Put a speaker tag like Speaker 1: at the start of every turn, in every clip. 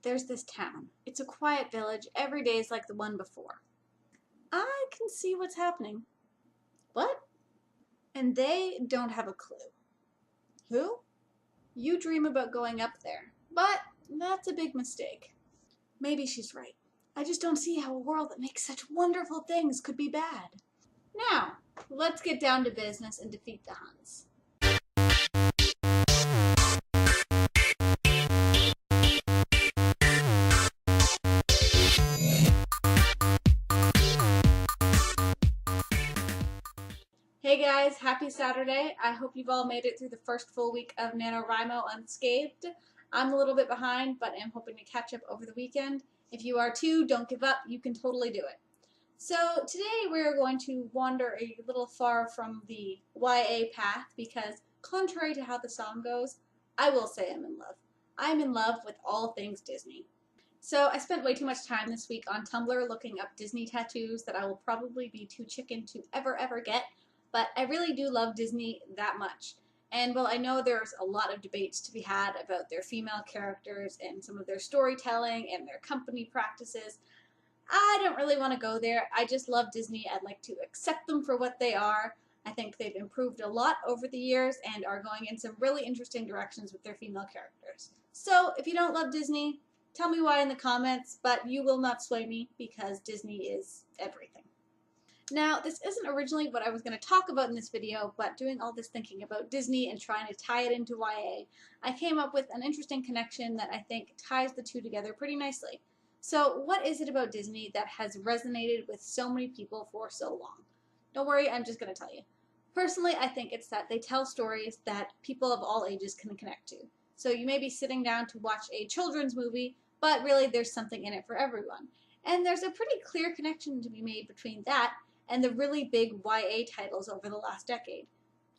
Speaker 1: There's this town. It's a quiet village. Every day is like the one before. I can see what's happening. What? And they don't have a clue. Who? You dream about going up there. But that's a big mistake. Maybe she's right. I just don't see how a world that makes such wonderful things could be bad. Now, let's get down to business and defeat the Huns. Hey guys, happy Saturday. I hope you've all made it through the first full week of NaNoWriMo unscathed. I'm a little bit behind, but am hoping to catch up over the weekend. If you are too, don't give up. You can totally do it. So today we're going to wander a little far from the YA path because, contrary to how the song goes, I will say I'm in love. I'm in love with all things Disney. So I spent way too much time this week on Tumblr looking up Disney tattoos that I will probably be too chicken to ever get. But I really do love Disney that much. And while I know there's a lot of debates to be had about their female characters and some of their storytelling and their company practices, I don't really want to go there. I just love Disney. I'd like to accept them for what they are. I think they've improved a lot over the years and are going in some really interesting directions with their female characters. So if you don't love Disney, tell me why in the comments, but you will not sway me because Disney is everything. Now, this isn't originally what I was going to talk about in this video, but doing all this thinking about Disney and trying to tie it into YA, I came up with an interesting connection that I think ties the two together pretty nicely. So, what is it about Disney that has resonated with so many people for so long? Don't worry, I'm just going to tell you. Personally, I think it's that they tell stories that people of all ages can connect to. So you may be sitting down to watch a children's movie, but really there's something in it for everyone. And there's a pretty clear connection to be made between that and the really big YA titles over the last decade.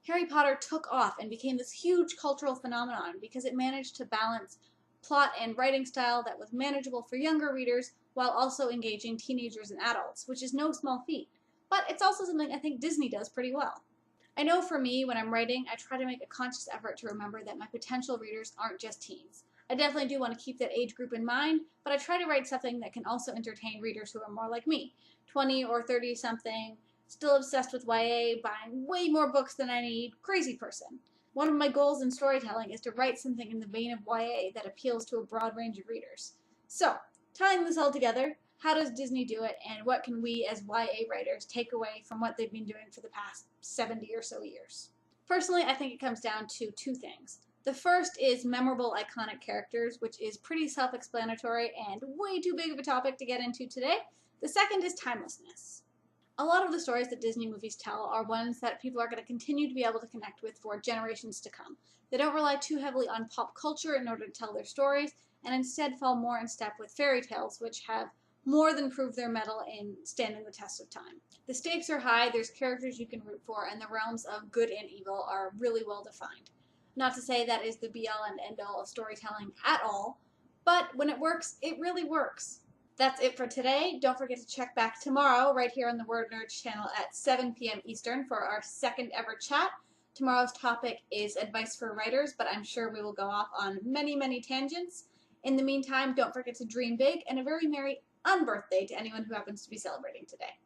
Speaker 1: Harry Potter took off and became this huge cultural phenomenon because it managed to balance plot and writing style that was manageable for younger readers while also engaging teenagers and adults, which is no small feat. But it's also something I think Disney does pretty well. I know for me, when I'm writing, I try to make a conscious effort to remember that my potential readers aren't just teens. I definitely do want to keep that age group in mind, but I try to write something that can also entertain readers who are more like me, 20 or 30 something, still obsessed with YA, buying way more books than I need, crazy person. One of my goals in storytelling is to write something in the vein of YA that appeals to a broad range of readers. So, tying this all together, how does Disney do it, and what can we as YA writers take away from what they've been doing for the past 70 or so years? Personally, I think it comes down to two things. The first is memorable, iconic characters, which is pretty self-explanatory and way too big of a topic to get into today. The second is timelessness. A lot of the stories that Disney movies tell are ones that people are going to continue to be able to connect with for generations to come. They don't rely too heavily on pop culture in order to tell their stories, and instead fall more in step with fairy tales, which have more than proved their mettle in standing the test of time. The stakes are high, there's characters you can root for, and the realms of good and evil are really well defined. Not to say that is the be-all and end-all of storytelling at all, but when it works, it really works. That's it for today. Don't forget to check back tomorrow right here on the Word Nerds channel at 7 p.m. Eastern for our second ever chat. Tomorrow's topic is advice for writers, but I'm sure we will go off on many tangents. In the meantime, don't forget to dream big, and a very merry unbirthday to anyone who happens to be celebrating today.